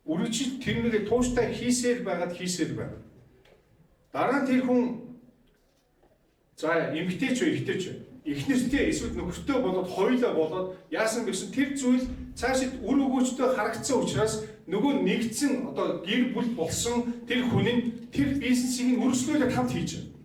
үргэлж тэрнийг тууштай хийсээр байгаад. Дараа нь тэр хүн за эмгтэй ч ихтэй ч эхнэртэй эсвэл нөхөртэй болоод хоёулаа болоод яасан гэсэн тэр зүйл цаашид үр өгөөжтэй харагдсан учраас нөгөө нэгдсэн одоо гэр бүл болсон тэр хүн тэр бизнесийг өргөжлүүлээд хамт хийж байна.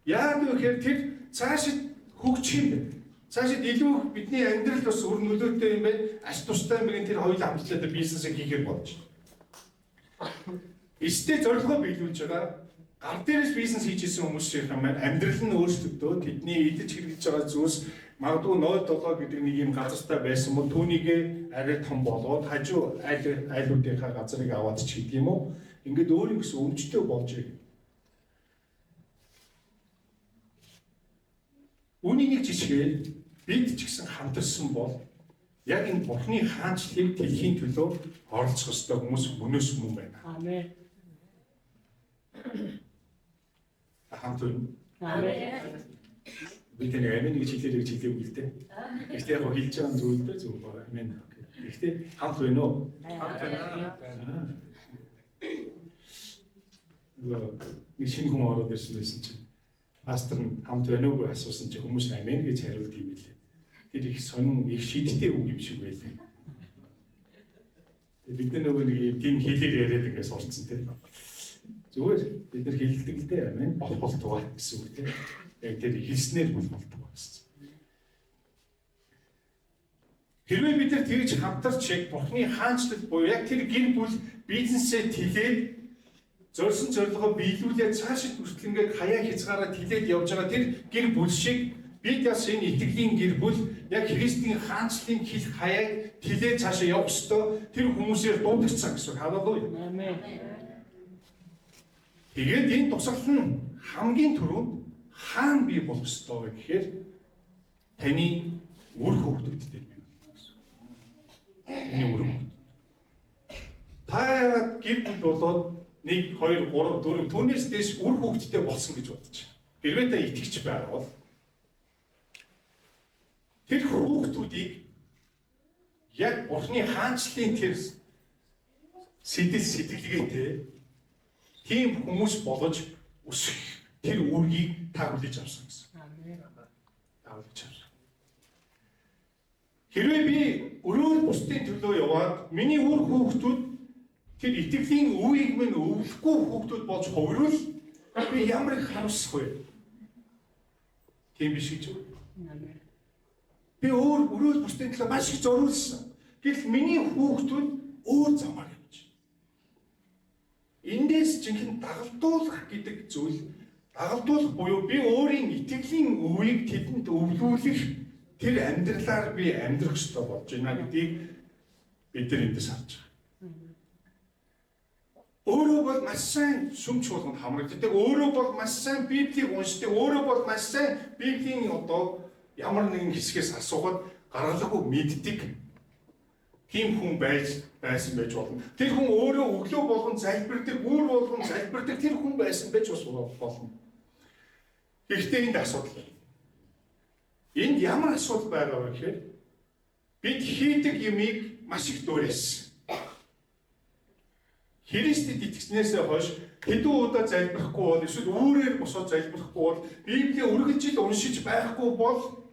Яагаад гэвэл тэр цаашид хөгжих юм бэ? Цаашид илүү бидний амьдрал бас өр нөлөөтэй юм байна. Аш тустай юм байна. Тэр хоёулаа хамтлаад бизнесийг хийхээр болж байна. Эстэй зорилгоо биелүүлж байгаа. Гар дээрээс бизнес хийжсэн хүмүүс шиг юм байна. Амьдрал нь өөрчлөгдөө тэдний идэж хэрэглэж байгаа зүйлс магадгүй 0.7 гэдэг нэг юм газартай байсан бол түүнийг арай том болоод хажуу айлуудынхаа газрыг аваад ч гэдэг юм уу. Ингээд өөр юм гэсэн өмчтэй болж байна. Үүний нэг жишээ бид ч гэсэн хамтарсан бол яг энэ Бурхны хаанчлалыг дэлхийн төлөө оролцох ёстой хүмүүс мөнөөс мөн байна. Амен. Хамт уу? Амен. Бид нэг амин гэж хэлээгүй л дээ. Гэхдээ яг хэлж байгаа зүйл дээр зөв байна. Амен. Гэхдээ хамт байна уу? Хамт байна. Нэг шинэ хүн ороод ирсэн байсан чинь пастор нь хамт байна уугүй асуусан чинь хүмүүс амен гэж хариулт юм билээ. Тэр их сонин их шийдтэй үг юм шиг байлаа. Бид нөгөө нэг юм тийм хэлээр яриад ингээс орцсон тийм. Зүгээр бид нар хэлдэг л дээ амен болтугай гэсэн үг тийм. Яг тэр хэлснээр болтугай гэсэн. Хэрвээ бид нар тэгж хамтарч Бурхны хаанчлал буюу яг тэр гэр бүл бизнесээ тэлээд зорьсон зорилгоо биелүүлээд цаашид хүртэл ингээд хаяа хязгаараа тэлээд явж байгаа тэр гэр бүл шиг бид бас энэ итгэлийн гэр бүл яг Христийн хаанчлалын хил хаяаг тэлээд цаашаа явах ёстой тэр хүмүүсээр дуудагцсан гэсэн. Халелуя. Амен. Тэгээд энэ тусгал нь хамгийн түрүүнд хаана бий болох ёстой вэ гэхээр таны үр хөвгтөдтэй бий болох гэсэн. Таны үр хөвгт. Та гэр бүл болоод 1, 2, 3, 4 түүнээс дэш үр хөвгттэй болсон гэж бодож байна. Хэрвээ та итгэж байгаа бол тэр хүүхдүүдийг яг Бурхны хаанчлалын тэр сэтгэлгээтэй тийм хүмүүс болгож өсөх тэр үргийг та хүлээж авсан гэсэн. Амен. Та хүлээж авсан. Хэрвээ би өрөөр бусдын төлөө яваад миний үр хүүхдүүд тэр итгэлийн үеийг минь өвлөхгүй хүүхдүүд болж хувирвал би ямар их харамсах вэ? Тийм биш гэж үү? Амен. Би өрөөл бусдын төлөө маш их зориулсан. Гэтэл миний хүүхдүүд өөр замаар явж байна. Эндээс жинхэнэ дагалдуулах гэдэг зүйл дагалдуулах буюу би өөрийн итгэлийн үеийг тэдэнд өвлүүлэх тэр амьдралаар би амьдрах ёстой болж байна гэдгийг бид нар эндээс харж байгаа. Өөрөө бол маш сайн сүмч болгонд хамрагддаг. Өөрөө бол маш сайн Библийг уншдаг. Өөрөө бол маш сайн Библийн одоо ямар нэгэн хэсгээс асуугаад гаргалгүй мэддэг. Тийм хүн байсан байж болно. Тэр хүн өөрөө өглөө болгон залбирдаг, бүр болгон залбирдаг тэр хүн байсан байж болно. Гэхдээ энд асуудал байна. Энд ямар асуудал байгаа вэ гэхээр бид хийдэг юмыг маш их дуурайсан. Христэд итгэснээсээ хойш хэдэн удаа залбирахгүй бол эсвэл өөрөөр босоод залбирахгүй бол Библийг үргэлжил уншиж байхгүй бол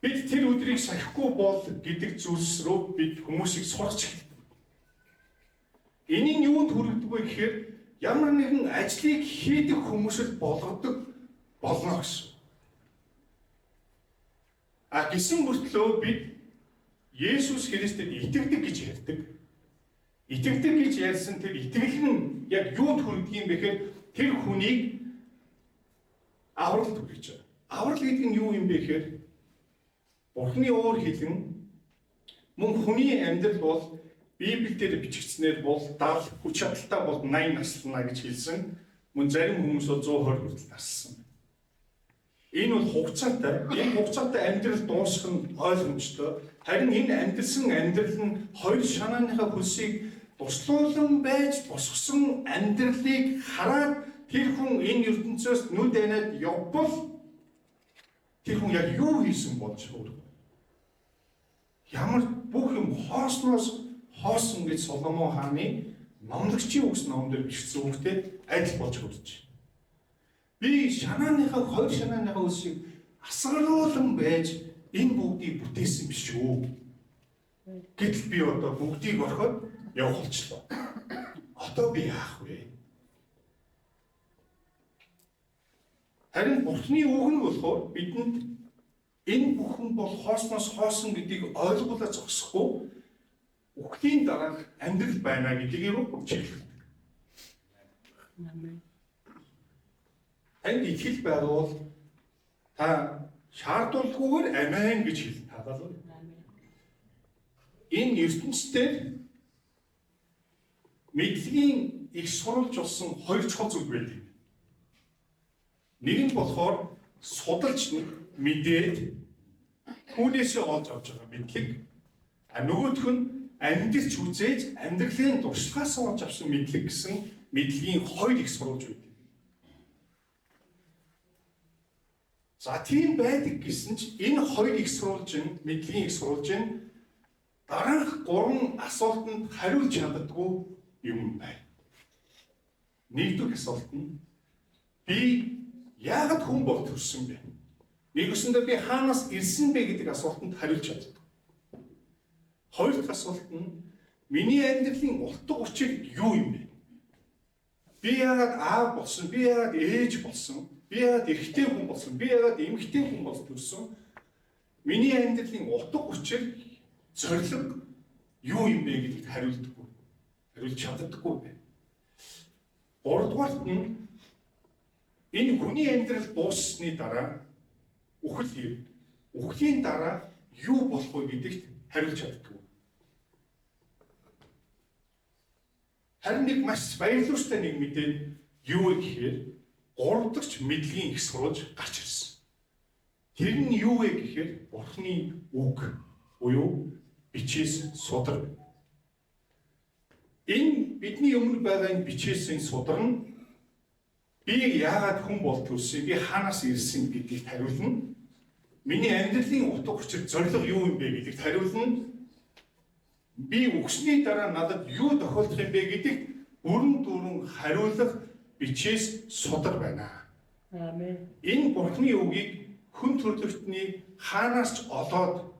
бид тэр өдрийг сахихгүй бол гэдэг зүйлс рүү бид хүмүүсийг сурч эхэлдэг. Энийн юунд хүргэдэг вэ гэхээр ямар нэгэн ажлыг хийдэг хүмүүсд болгодог болно гэсэн. Гэсэн мөртлөө бид Есүс Христэд итгэдэг гэж ярьдаг. Итгэдэг гэж ярьсан тэр итгэл нь яг юунд хүрдэг юм бэ гэхээр тэр хүнийг авралт хүргэж байгаа. Аврал гэдэг нь юу юм бэ гэхээр Бурхны уур хэлэн мөн хүний амьдрал бол Библиэлд бичигдснээр бол 70 хүч чадалтай бол 80 наслана гэж хэлсэн. Мөн зарим хүмүүс бол 120 хүртэл нассан. Энэ бол хугацаатай. Энэ хугацаатай амьдрал дуусах нь ойлгомжтой. Харин энэ амьдрсан амьдрал нь хоёр шанааныхаа хөлсийг туслуулан байж босгосон амьдралыг хараад тэр хүн энэ ертөнцөөс нүд анаад явбал тэр хүн яг юу хийсэн болж өөрөө ямар бүх юм хоол хоосноос хоосон гэж Соломон хааны номлогчийн үгс номдэр бичсэн үгтэй адил болж хүрч байна. Би шанааныхаа хоёр шанааныхаа үсийг асгаруулan байж энэ бүгдийг бүтээсэн биш үү? Гэтэл би одоо бүгдийг орхиод явах болчлоо. Одоо би яах вэ? Харин Бурхны үг нь болохоор бидэнд энэ бүхэн бол хоосноос хоосон гэдгийг ойлгуулаад зогсохгүй үхлийн дараах амьдрал байна гэдгийг чиглэдэг. Энд итгэл байгуул та шаардуулгүйгээр амен гэж хэл таалал. Энэ ертөнцийн мэдлэгийн их сурвалж болсон хоёр чухал зүйл байдаг. Нэг нь болохоор судалж мэдээд түүнээсээ олж авч байгаа мэдлэг. Нөгөөх нь амьдрч үзээж амьдралын туршлагаас олж авсан мэдлэг гэсэн мэдлэгийн хоёр их сурвалж байдаг. За тийм байдаг гэсэн ч энэ хоёр их сурвалж нь мэдлэгийн их сурвалж нь дараах гурван асуултанд хариулж чаддаггүй юм байна. Нэгдүгээр асуулт нь би яагаад хүн бол төрсөн бэ? Нэгүсэндээ би хаанаас ирсэн бэ гэдэг асуултанд хариулж чаддаг. Хоёр дахь асуулт нь миний амьдралын утга учир юу юм бэ? Би яагаад аав болсон? Би яагаад ээж болсон? Би яагаад эрэгтэй хүн болсон? Би яагаад эмэгтэй хүн болж төрсөн? Миний амьдралын утга учир зорилго юу юм бэ гэдэгт хариулдаггүй. Хариулж чаддаггүй байна. Гуравдугаарт нь энэ хүний амьдрал дууссаны дараа үхэл ирнэ. Үхлийн дараа юу болох вэ гэдэгт хариулж чаддаггүй. Харин нэг маш баярлалтай нэг мэдээ юу вэ гэхээр гурав дахь мэдлэгийн их сурвалж гарч ирсэн. Тэр нь юу вэ гэхээр Бурхны үг буюу бичээс судар. Энэ бидний өмнө байгаа энэ бичээсийн судар нь би яагаад хүн бол төрсөн, би хаанаас ирсэн гэдгийг хариулна. Миний амьдралын утга учир зорилго юу юм бэ гэдэгт хариулна. Би үгсний дараа надад юу тохиолдох юм бэ гэдэгт бүрэн дүүрэн хариулах бичээс судар байна. Амен. Энэ Бурхны үгийг хүн төрлөختний хаанаас ч олоод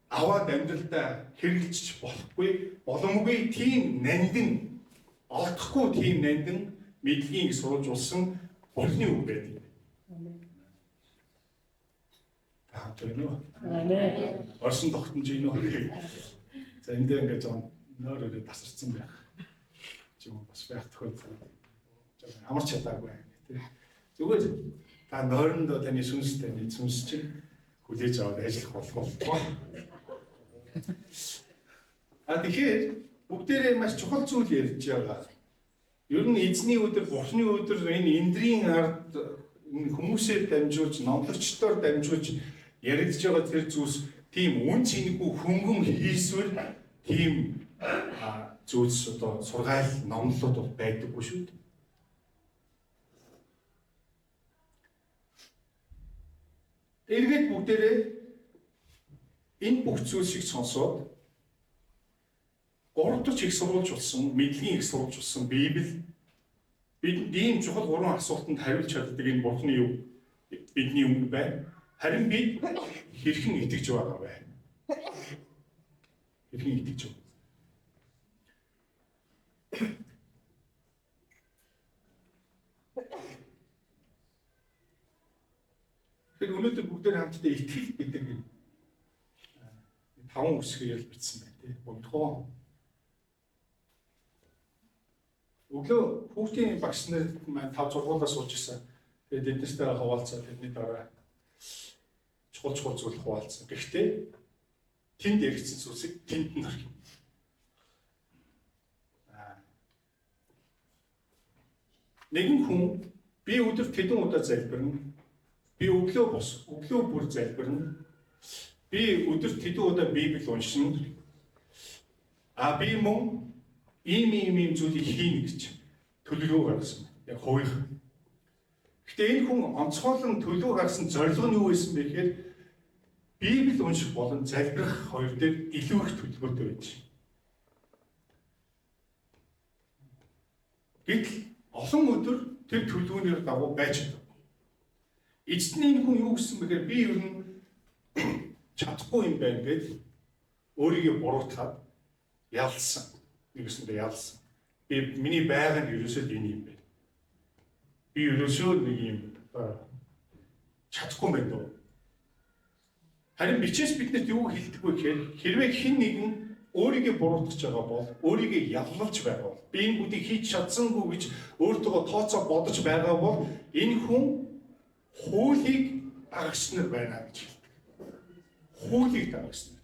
аваад амьдралдаа хэрэгжилж болохгүй, боломгүй тийм нандин, олдохгүй тийм нандин мэдлэгийн их сурвалж болсон Бурхны үг байдаг. Амен. Амен. Орсон тогтнож ийн үү? За энд ингээд жоо нөөрөө тасарсан байх. Жоо бас байх тохиолдол. Жоо амарч чадаагүй тий. Зүгээр та нойрондоо таны сүнстэй нэг сүнс чинь хүлээж аваад ажиллах болов. Тэгэхээр бүгдээрээ маш чухал зүйл ярьж байгаа. Ер нь эзний өдөр, Бурхны өдөр энэ эндрийн ард хүмүүсээр дамжуулж, номлогчдоор дамжуулж яригдж байгаа тэр зүйлс тийм үн цэнэгүй хөнгөн хийсвэр тийм зүйлс одоо сургаал номлолууд бол байдаггүй шүү дээ. Эргээд бүгдээрээ энэ бүх зүйлсийг сонсоод гурав дахь их сурвалж болсон, мэдлэгийн их сурвалж болсон Библи бидэнд ийм чухал гурван асуултанд хариулж чаддаг энэ Бурхны юу бидний өмнө байна. Харин бид хэрхэн итгэж байгаа вэ? Хэрхэн итгэж байгаа? Тэгэхээр өнөөдөр бүгдээр хамтдаа итгэл гэдэг таван үсгээр ялбарсан байна тий. Богдхон. Өглөө хүүхдийн багш нар маань 5-6-уулаа сууж ирсэн. Тэгээд эднэртэй хаваалцаад тэдний дараа чухал зүйл хуваалцсан. Гэхдээ тэнд яригдсан зүйлсийг тэнд нь орхив. Нэгэн хүн би өдөр тэдэн удаа залбирна. Би өглөө бүр залбирна. Би өдөрт хэдэн удаа Библийг уншина. Би мөн ийм зүйлийг хийнэ гэж төлөвлөгөө гаргасан. Яг хувийн. Гэхдээ энэ хүн онцгойлон төлөв гаргасан зорилго нь юу байсан бэ гэхээр Библи унших болон залбирах хоёр дээр илүү их төлөвлөлттэй байж. Гэтэл олон өдөр тэр төлөвлөгөөний дагуу байж чадав. Эцний энэ хүн юу гэсэн бэхээр би ер нь чадахгүй юм байна гэж өөрийгөө буруутгаад ялсан. Нэгсэндээ ялсан. Би миний байгаа нь ерөөсөө энэ юм байна. Би ерөөсөө нэг юм чадахгүй байна дөө. Харин бичээс биднэрт юу хэлдэг вэ гэхээр хэрвээ хэн нэгэн өөрийгөө буруутгаж байгаа бол өөрийгөө яллалж байгаа бол би энэ бүдийг хийж чадсангүй гэж өөртөө тооцоо бодож байгаа бол энэ хүн хуулийг дагагч нар байна гэж хэлдэг. Хуулийг дагагч нар.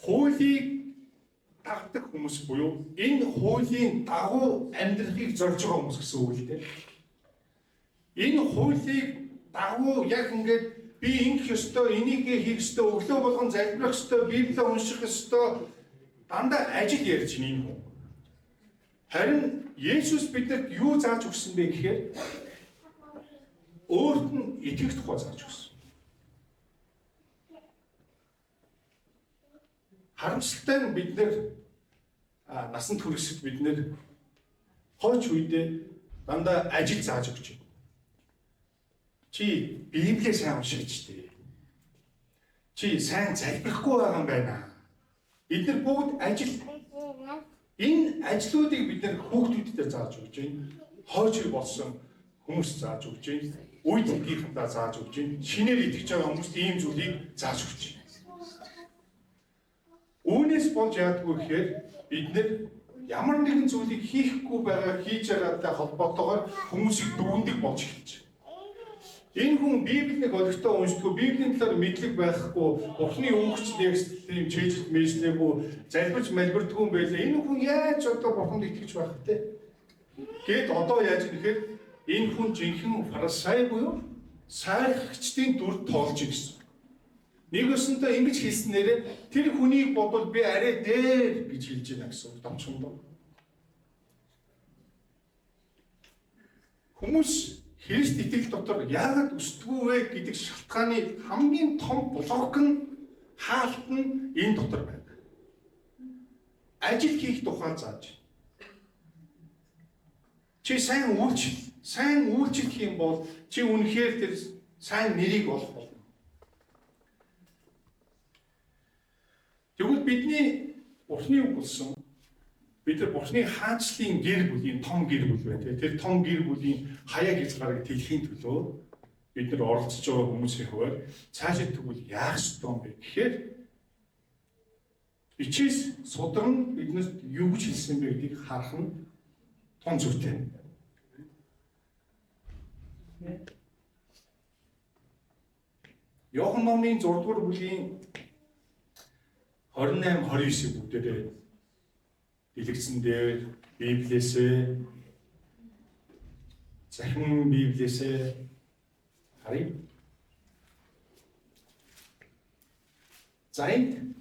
Хуулийг дагдаг хүмүүс буюу энэ хуулийн дагуу амьдрахыг зорж байгаа хүмүүс гэсэн үг л дээ. Энэ хуулийг дагуу яг ингээд би ингэх ёстой, энийг хийх ёстой, өглөө болгон залбирах ёстой, Библийг унших ёстой дандаа ажил ярьж байна энэ хүн. Харин Есүс бидэнд юу зааж өгсөн бэ гэхээр өөрт нь итгэх тухай зааж өгсөн. Харамсалтай нь бид насанд хүрэхэд бид хойч үедээ дандаа ажил зааж өгч байна. Чи Библийг сайн уншиж дээ. Чи сайн залбирахгүй байгаа юм байна. Эдгээр бүгд ажил. Энэ ажлуудыг бид хүүхдүүдэд зааж өгч байна. Хойч үе болсон хүмүүс зааж өгч байна. Үе төгийнхэнтэй зааж өгч байна. Шинээр итгэж байгаа хүмүүст ийм зүйлийг зааж өгч байна. Үүнээс болж яадгүй гэхээр бид ямар нэгэн зүйлийг хийхгүй байгаа хийж байгаатай холбоотойгоор хүмүүсийг дүгндэг болж эхэлж байна. Энэ хүн Библийг олигтой уншдаггүй, Библийн талаар мэдлэг байхгүй, Бурхны үгч текстийн чийжлт мэдлэггүй, залбирч малбирдаггүй юм байлаа. Энэ хүн яаж одоо Бурханд итгэж байх вэ? Гэт одоо яаж нэхэр энэ хүн жинхэнэ фарисей буюу сайрагчдын дүр тоолж ирсэн. Нэг өсөндөө ингэж хэлснээрээ тэр хүнийг бодвол би арай дээр гэж хэлж байна гэсэн үг домчондоо. Хүмүүс Христ итгэл дотор яагаад өсдгүү вэ гэдэг шалтгааны хамгийн том блок нь хаалт нь энэ дотор байна. Ажил хийх тухай зааж. Чи сайн үйлчлэх юм бол чи үнэхээр тэр сайн нэрийг олох болно. Тэгвэл бидний Бурхны үг болсон бид нар Бурхны хаанчлалын гэр бүлийн том гэр бүл байна. Тэр том гэр бүлийн хаяг хязгаарыг тэлхийн төлөө бид нар оролцож байгаа хүмүүсийн хувьд цаашид тэгвэл яах ёстой юм бэ гэхээр бичээс сударн биднэрт юу гэж хэлсэн бэ гэдгийг харах нь том зүйтэй. Иохан номын 6 дугаар бүлгийн 28-29 бүгдээрээ дэлгэцэн дээр Библиэсээ захин Библиэсээ харъя. За энэ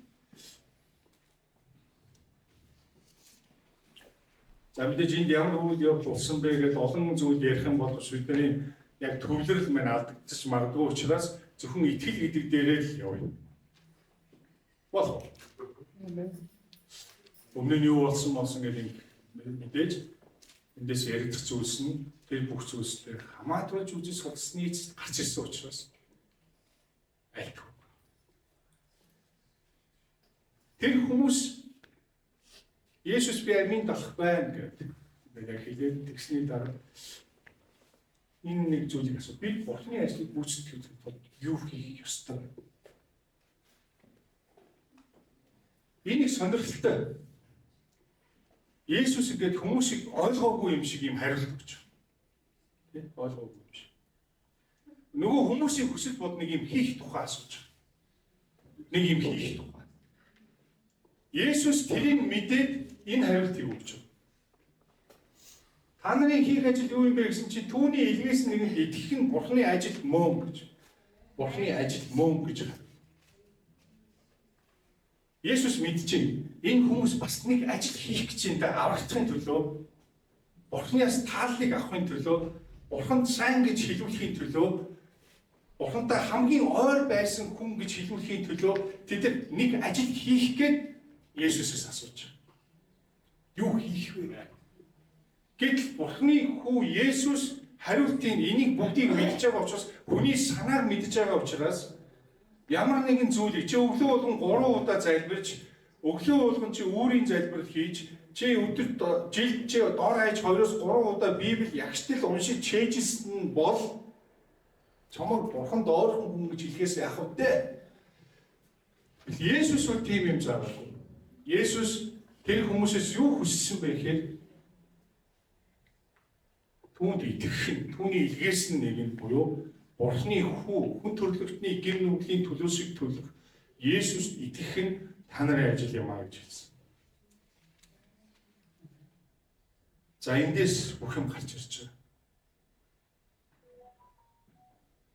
мэдээж энд ямар үйл явдал болсон бэ гэдээ олон зүйл ярих юм бол бидний яг төвлөрөл маань алдагдчих магадгүй учраас зөвхөн итгэл гэдэг дээрээ л явъя. Болох. Өмнө нь юу болсон гэдэг мэдээж эндээс яригдах зүйлс нь тэр бүх зүйлсээр хамаатуулж үзэж судалсны эцэст гарч ирсэн учраас айлтгүй. Тэр хүмүүс Есүс би амин талах байна гэдэг. Тэгээд хэлээд тэгсний дараа энэ нэг зүйлийг асуу. Бид Бурхны ажлыг гүйцэтгэх тулд юу хийх ёстой вэ? Энэ сонирхолтой. Есүс гэдэг хүмүүсийг ойлгоогүй юм шиг юм хариулт өгч байна. Тэ? Ойлгоогүй юм шиг. Нөгөө хүмүүсийн хүсэл бодныг юм хийх тухай асууж байна. Нэг юм хийх тухай. Есүс тэрийг мэдээд энэ хариултыг өгч байна. Та нарын хийх ажил юу юм бэ гэсэн чинь түүний илгээс нэгэнд итгэх нь Бурхны ажил мөн гэж. Бурхны ажил мөн гэж байна. Есүс мэдчихэв. Энэ хүмүүс бас нэг ажил хийх гэж энэ аврагдахын төлөө, Бурхнаас тааллыг авахын төлөө, Бурханд сайн гэж хэлүүлэхийн төлөө Бурхантай хамгийн ойр байсан хүн гэж хэлүүлэхийн төлөө тэд нэг ажил хийх гээд Есүсээс асууж байгаа. Юу хийх вэ? Гэтэл Бурханы хүү Есүс хариултын энийг бүгдийг мэдж байгаа учраас хүний санааг мэдж байгаа учраас ямар нэгэн зүйлийг чи өглөө болгон 3 удаа залбирч өглөө болгон чи өөрийн залбирал хийж чи өдөрт жилд чи дор хаяж 2-3 удаа Библийг ягштал уншиж чэйжсэн бол чамайг Бурханд ойрхон хүн гэж хэлэхээс яах вэ? Есүс бол тийм юм заагүй. Есүс тэр хүмүүсээс юу хүссэн бэ гэхээр түүнд итгэх, түүний илгээсэн нэг нь буюу Бурханы хүү, хүн төрлөختний гэр нүглийн төлөөсийг төлөх Есүст итгэх нь та нарын ажил юм аа гэж хэлсэн. За эндээс бүх юм гарч ирж байгаа.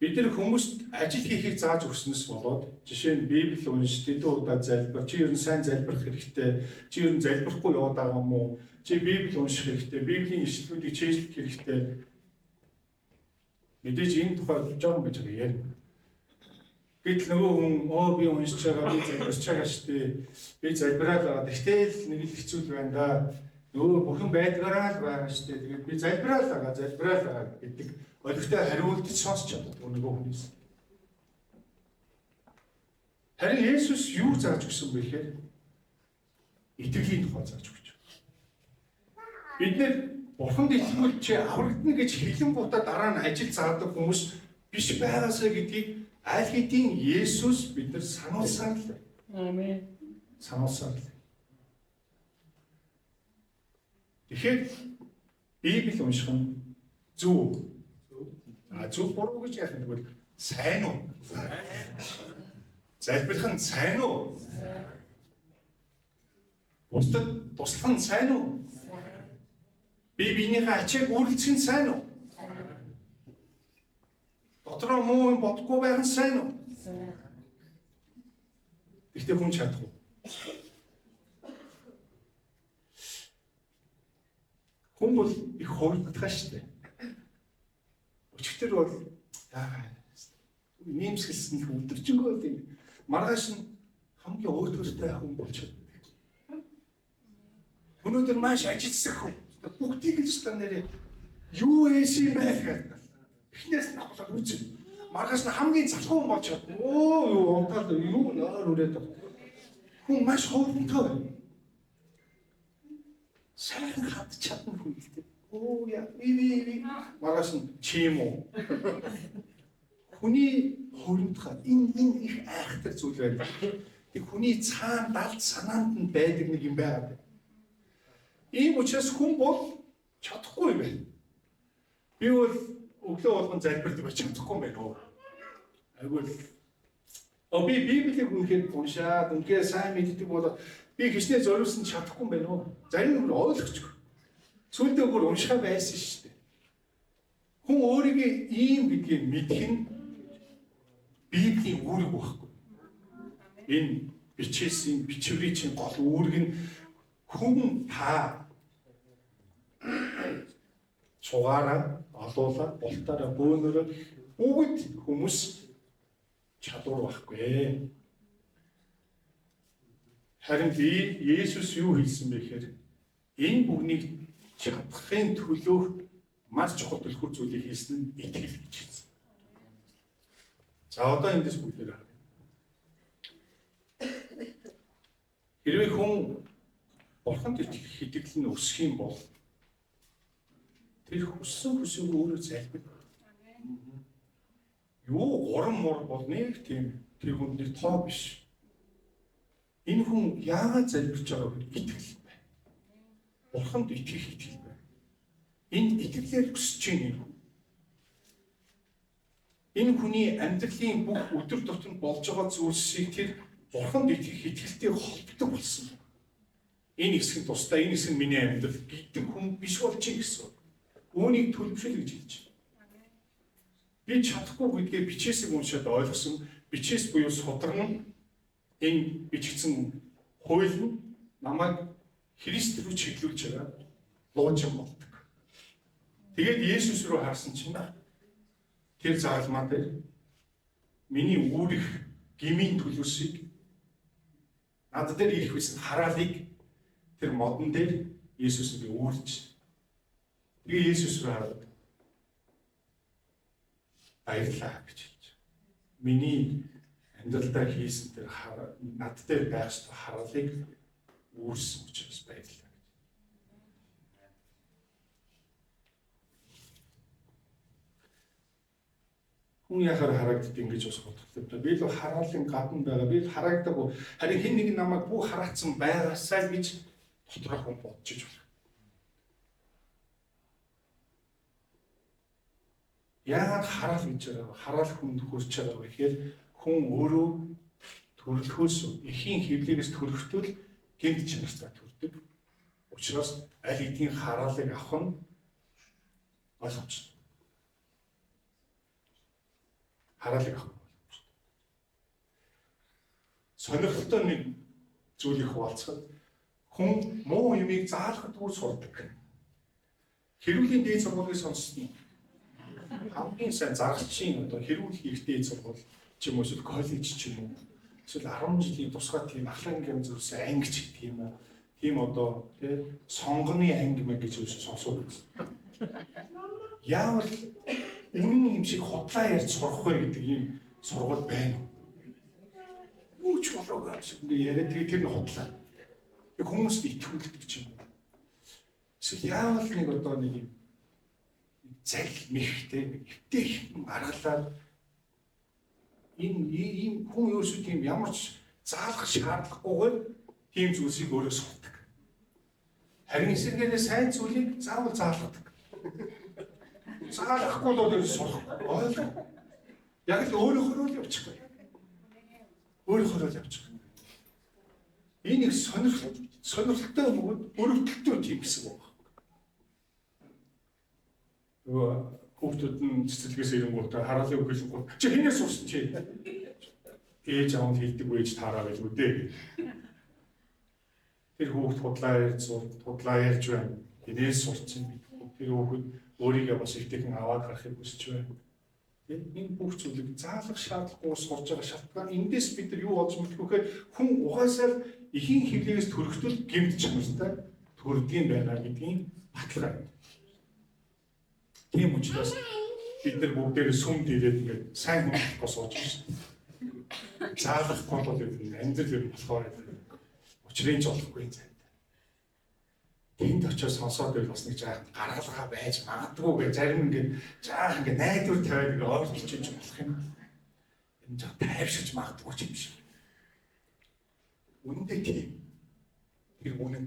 Бид нар хүмүүст ажил хийхийг зааж өгснөөс болоод жишээ нь Библийг уншиж дэдэн удаа залбир, чи ер нь сайн залбирах хэрэгтэй, чи ер нь залбирахгүй яваад байгаа юм уу? Чи Библийг унших хэрэгтэй, Библийн ишлэлүүдийг чийжлэх хэрэгтэй. Мэдээж энэ тухай жоохон гэж ярьна. Гэтэл нөгөө хүн би уншиж байгаа, би залбирч байгаа шүү дээ. Би залбираад байгаа. Тэгтэл нэг л хэцүү байна да. Нөгөө бүхэн байдгаараа л байгаа шүү дээ. Тэгээд би залбираад байгаа гэдэг олигтой хариулт сонсч чаддаг нөгөө хүнээс. Харин Есүс юу зааж өгсөн бэ гэхээр итгэлийн тухай зааж өгч байна. Бид нэр Бурханд итгэвэл чи аврагдана гэж хэлэн будаа дараа нь ажил заадаг хүмүүс биш байгаасаа гэдгийг аль хэдийн Есүс бид нар сануулсан л. Амен. Сануулсан л. Тэгэхээр Библийг унших нь зөв. Зөв буруу гэж яах юм бол сайн уу? Залбирах нь сайн уу? Бусдад туслах нь сайн уу? Библийнхаа ачааг үргэлжлэх нь сайн уу? Дотроо муу юм бодохгүй байх нь сайн уу? Гэхдээ хүн чадахгүй. Хүн бол их хурдтай шүү дээ. Өчигдөр бол нэмсгэлсэн их өдөржингөө тийм маргааш нь хамгийн өөртөөстэй хүн болж чаддаг. Өнөөдөр маш ажилсах хүн. Бүгдийг л ч нэрээ юу эсэ байх гэдэг. Эхнээс нь авах үзэн. Маргааш нь хамгийн залхуу хүн болж чадна. Юу унтаад юу нөр үрээд байна. Хүн маш хурдтай байна. Сайн хад чадна хүн л дээ. Яа, маргааш нь чим үү? Хүний хөрөндхаа энэ их айхтар зүйл байна. Тэг хүний цаана далд санаанд нь байдаг нэг юм байна. Ийм учраас хүн бол чадахгүй юм байна. Би бол өглөө болгон залбирдаг байж чадахгүй юм байна. Айгуул. Би Библийг үнэхээр уншаад, үнэхээр сайн мэддэг бол би хичнээн зориулсан чадахгүй юм байна. Зарим хүн ойлгохгүй. Сүүлдээ бүр уншихаа байсан шүү дээ. Хүн өөрийгөө ийм гэдгийг мэдэх нь Библийн үүрэг байхгүй. Энэ бичээсийн бичвэрийн чинь гол үүрэг нь хүн та цугаараа, олуулаа, болтаараа, бөөнөрөө бүгд хүмүүс чадвар байхгүй. Харин би Есүс юу хэлсэн бэ гэхээр энэ бүгнийг чадахын төлөөх маш чухал төлхөр зүйлийг хийсэн нь итгэл гэж хэлсэн. За одоо эндээс бүгдээр харъя. Хэрвээ хүн Бурханд итгэх итгэл нь өсөх юм бол тэр хүссэн хүсээгүй өөрөө залбирна. Юу гурван мөр бол нэг тийм тэр хүнний тоо биш. Энэ хүн яагаад залбирч байгааг итгэл байна. Бурханд итгэх итгэл байна. Энэ итгэлээр өсөж чинь энэ хүний амьдралын бүх өдөр тутмын болж байгаа зүйлсийг тэр Бурханд итгэх итгэлтэй холбогддог болсон. Энэ хэсэг нь тусдаа, энэ хэсэг нь миний амьдрал гэдэг хүн биш болж чинь гэсэн. Үүнийг төлөвшөл гэж хэлж байна. Би чадахгүй гэдгээ бичээсээ уншаад ойлгосон. Бичээс буюу судран энэ бичигдсэн хууль нь намайг Христ рүү чиглүүлж байгаа луужин болдог. Тэгээд Есүс рүү харсан чинь тэр заалмаа дээр миний үүрэх гмийн төлөөсийг надад дээр ирэх байсан хараалыг тэр модон дээр Есүс би үүрч. Тэгээ Есүс хараад баярлалаа гэж хэлж. Миний амьдралдаа хийсэн тэр над дээр байх ёстой хараалыг үүрсэн учраас баярлалаа гэж. Хүн яхаар харагддаг ингэж бас бодлоо. Би л хараалын гадна байгаа. Би харагдаагүй. Харин хэн нэг намайг бүх хараацсан байгаасаа гэж доторх хүн бодож байна. Яагаад хараал гэж байгаа вэ? Хараал хүнд хүрч байгаа вэ гэхээр хүн өөрөө төрөлхөөс эхийн хөвлөгөөс төрөхдөл гэмт чанартай төрдөг. Учираас аль хэдийн хараалыг авах нь ойлгомжтой. Хараалыг авах нь ойлгомжтой. Сонирхолтой нэг зүйлийг хуваалцахад хүн муу юмыг заалхдаггүй сурдаг. Хэрүүлийн дээд сургуулийн сонссон. Хамгийн сайн заргалчийн одоо хэрүүл хэрэгтэй сургууль ч юм уу эсвэл коллеж ч юм уу эсвэл 10 жилийн тусгай тийм ахлагын зүйлс анги ч гэх юм уу тийм одоо тий сонгоны анги мэг гэж сонсоод үзсэн. Яавал үнэн юм шиг хотлоо ярьж сурах вэ гэдэг ийм сургууль байна уу? Юу ч болоогүй шиг яриад тэр нь хотлоо. Хүмүүст итгүүлдэг ч юм уу. Эсвэл яавал нэг одоо нэг юм зал мэхтэй эвтэй хин аргалаад ийм хүн ерөөсөө тийм ямар ч заалах шаардлагагүйгээр тийм зүйлсийг өөрөө сурдаг. Харин эсэргээрээ сайн зүйлийг заавал заалгадаг. Заалахгүй л өөрөө сурах ойлгоо. Яг л өөрөөхөө л явчих. Өөрөөхөө л явчих. Энэ их сонирхолтой мөгөд өрөвдөлтөө тийм гэсэн үг. Хүүхдүүд нь цэцэрлэгээс ирэнгүүт хараалын үг хэлэнгүүт чи хинээс сурсан чи ээж аавд хэлдэг үеж таараа гэж үдээ. Тэр хүүхд худлаа ярьж байна. Хинээс сурсан бид. Тэр хүүхд өөрийгөө бас ихтэйхэн аваад гарахыг хүсэж байна. Энэ бүх зүйлийг заалах шаардлагагүй сурж байгаа шалтгаан эндээс бид нар юу олж мэдэх вэ гэхээр хүн угаасаа эхийн хөвлөгөөс төрөхдөл гэмт чанартай төрдгийн байна гэдгийн баталгаа. Тийм учраас бид нар бүгдээрээ сүмд ирээд ингээд сайн хүн болох сууж байна. Заалахгүй бол амьдрал юм болохоор учрын ч олохгүй юм зай. Тэнд очиж сонсоод байвал бас нэг жаахан гаргалгаа байж магадгүй гэж зарим ингээд жаахан ингээд найдвар тавиад ингээд ойлгож чиж болох юм. Энэ жаа тайвширч магадгүй ч юм шиг. Үнэндээ тийм. Тэр үнэн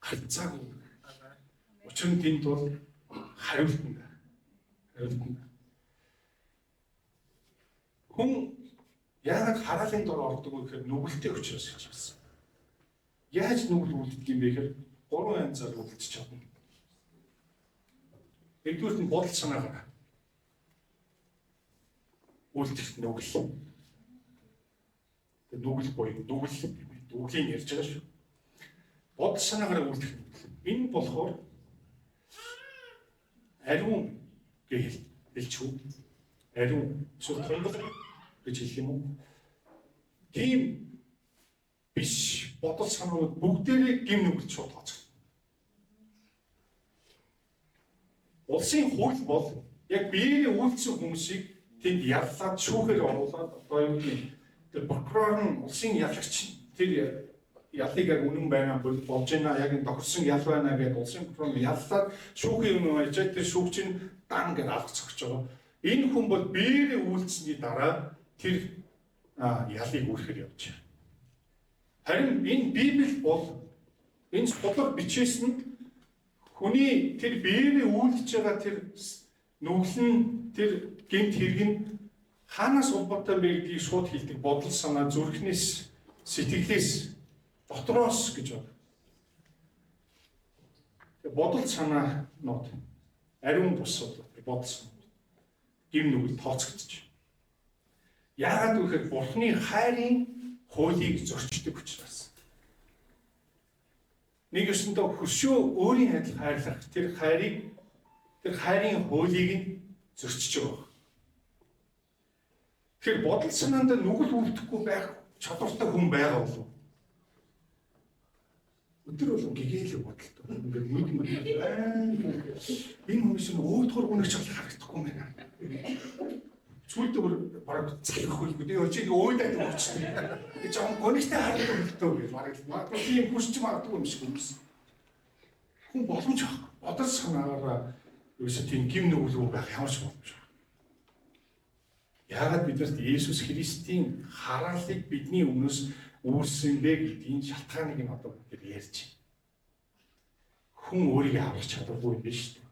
харцаагүй. Учир нь тэнд бол хариулт нь. Хүн яагаад хараалын дор ордог вэ гэхээр нүгэлтэй учраас гэж байна. Яаж нүгэл үлддэг юм бэ гэхээр 3 янзаар үлдчих чадна. Нэгдүгээр нь бодол санаагаар үлдэх нүгэл. Тэр нүгэл буюу нүглийн ярьж байгаа шүү. Бодол санаагаар үлдэх нүгэл. Энэ болохоор ариун хэлж үү? Ариун эсвэл тунгал гэж хэлэх юм уу? Тийм биш бодол санаанууд бүгдээрээ гим нүгэлд шууд тооцох. Улсын хууль бол яг биеийн үйлчлэх хүмүүсийг тэнд яллаад шүүхээр оруулаад одоо юу гэдэг тэр прокурор нь улсын ялагч тэр яллыг яг үнэн байна болж байна яг энэ тохирсон ял байна гэдэг улсын прокурор яллаад шүүхийн юм ажид тэр шүүгч нь дан гэж алгацгаж байгаа. Энэ хүн бол биеийн үйлчлсэний дараа тэр ялыг үүрхээр явж байна. Харин энэ Библи бол энэ бодлого бичсэн хүний тэр биеийн үйлдэж байгаа тэр нүглэн тэр гэмт хэрэг нь хаанаас улбаатай бэ гэдгийг шууд хэлдэг бодол санаа зүрхнээс сэтгэлээс дотроос гэж байна. Бодол санаанууд ариун бусад бодол санаа гим нүгэл тооцогдож. Яагаад вэ гэхээр Бурхны хайрын хуулийг зөрчдөг учраас. Нэг ёсондоо хөшөө өөрийн адил хайрлах тэр хайрын хуулийг нь зөрчиж байгаа. Тэгэхээр бодол санаанд нүгэл үлдэхгүй байх чадвартай хүн байгаа болов. Өдөр болон гэгээлэг бодолтой. Ингээд нэг энэ хүмүүс нь өөдгөр үнэ ч харагдахгүй юм байна. Зүйлд бараг залахгүй гэдэг очиг өөдөөд өгчтэй. Гэж жоон гонигтай харагддаг гэж бараг магадгүй тийм хүсч магадгүй юм шиг юмсэн. Хүн боломж байхгүй. Бодол санаагаар ерөөсөө тийм гим нүгэлгүй байх ямар ч боломж байхгүй. Яагаад биднэрт Есүс Христийн хараалыг бидний өмнөөс үүрсэн бэ гэдгийг шалтгааныг нь одоо бид ярьж байна. Хүн өөрийгөө аврах чадваргүй юм биш үү?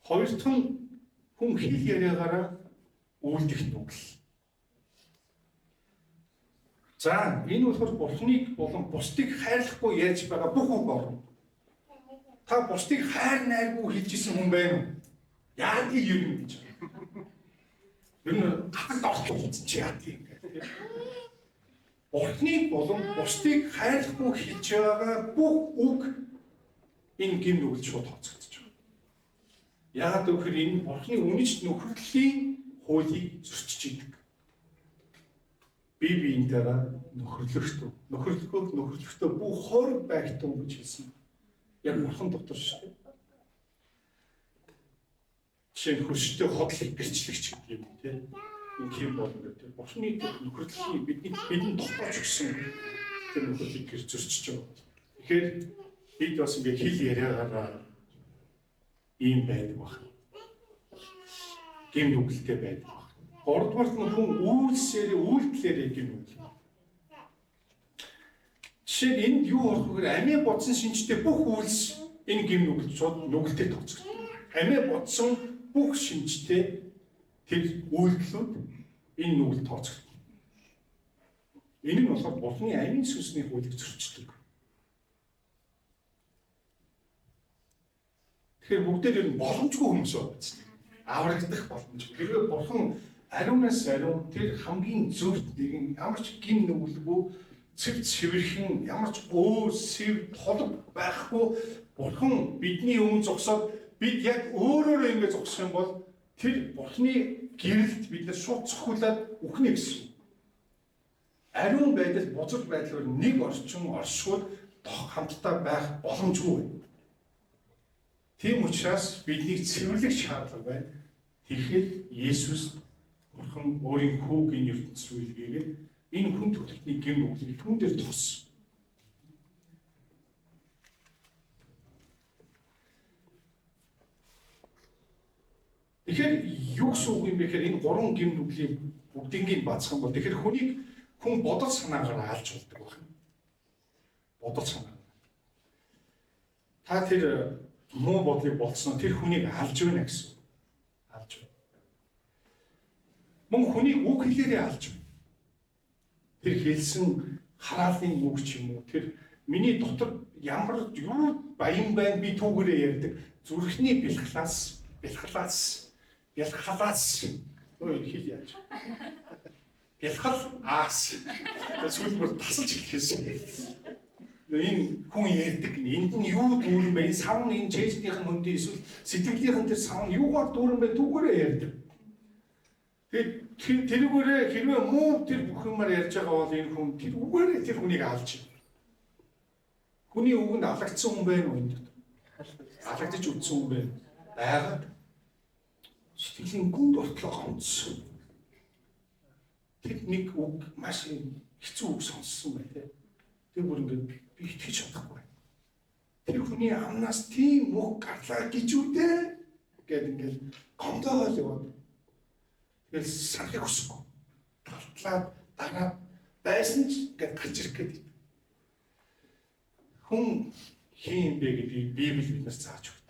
Хоёр дахь нь хүн хэл яриагаараа үйлдэх нүгэл. За энэ болохоор Бурхныг болон бусдыг хайрлахгүй яаж байгаа бүх үг орно. Та бусдыг хайр найргүй хэлжсэн хүн байна уу? Яагаад тийм юм гэж? Ер нь хатад орсон чи яа тийм гэдэг. Бурхныг болон бусдыг хайрлахгүй хэлж байгаа бүх үг энэ гин нүгэл шууд тооцогдож байгаа. Яагаад гэвэл энэ Бурхны үнэч нөхөрлөлийн хуулийг зөрчиж идэг. Бие биентэйгээ нөхөрлөхдөө бүх хор байгтун гэж хэлсэн. Яг Бурхан дотор шүү дээ. Жишээ нь хөрштэй хотлол гэрчлэгч гэдэг юм тийм. Энэ хэм болно гэдэг. Бурхны нөхөрлөлийн бидний дотор ч гэсэн тэр нөхөрлөлийг гэр зөрчиж байгаа. Тэгэхээр бид бас ингээ хэл яриагаараа ийм байдаг байна. Гим нүгэлтэй байдаг байна. Гуравдугаар нь хүн үйлдэлээр гим нүгэл. Жишээ нь энд юу болох вэ? Амиа бодсон шинжтэй бүх үйлс энэ гим нүгэл шууд нүгэлтэй тооцогддог. Амиа бодсон бүх шинжтэй тэр үйлдэлүүд энэ нүгэл тооцогддог. Энэ нь болохоор Бурхны амийн сүнсний хуулийг зөрчдөг. Тэгэхээр бүгдээр ер нь боломжгүй хүмүүс байна. Аврагдах боломж. Хэрвээ Бурхан ариунаас ариун тэр хамгийн зөвхт нэгэн ямар ч гин нүгэлгүй цэвэр цэвэрхэн ямар ч өө сэв толг байхгүй Бурхан бидний өмнө зогсоод бид яг өөрөөрөө ингэ зогсох юм бол тэр Бурхны гэрэлд бид нар шууд цохиулаад үхнэ гэсэн. Ариун байдал бузар байдлаар нэг орчин оршууд хамтдаа байх боломжгүй байна. Тийм учраас биднийг цэвэрлэх шаардлага байна. Тэгэхээр Есүс Бурхан өөрийн хүүгийн ертөнцийн үйлгээгээд энэ хүн төрөлхтний гин нүглийг түн дээр тус. Тэгэхээр юу гэсэн үг юм бэ гэхээр энэ гурван гин нүглийн бүгднийг бацах юм бол тэгэхээр хүн бодол санаагаар алж болдог байна. Бодол санаа. Та тэр муу бодлыг болцсон тэр хүнийг алж байна гэсэн. Алж байна. Мөн хүнийг үг хэлээрээ алж байна. Тэр хэлсэн хараалын үг ч юм уу тэр миний дотор ямар юу баян байна би түүгээрээ ярьдаг зүрхний бэлхлаас ой хэл яаж бэлхал аас сүүлбэр тасалж хэлсэн. Энэ хүн ярьдаг энд нь юу дүүрэн бэ? Савн энэ чэйжнийхэн хөндөө эсвэл сэтгэлийнхэн тэр савн юугаар дүүрэн бэ? Түүгээрээ ярьдаг. Тэгээд тэрүүгээрээ хэрвээ муу тэр бүх юмар ярьж байгаа бол энэ хүн тэр үгээрээ тэр хүнийг алж байна. Хүний үгэнд алагдсан хүн байна уу энэ? Алагдаж үдсэн хүн байна. Байгаад сэтгэлийн гүнд ортлоо гомдсон. Тэр нэг үг маш хэцүү үг сонссон байх тийм. Тэр бүр ингээд би итгэж чадахгүй. Тэр хүний амнаас тийм үг гарлаа гэж үдээ гэдэг ингээд гомдоол яваад. Тэгэл санахыг хүсэхгүй. Талтлаад дараа байсан ч ингээд гарч ирэх гэдэг. Хүн хин бэ гэдгийг Библи биднээс зааж өгдөг.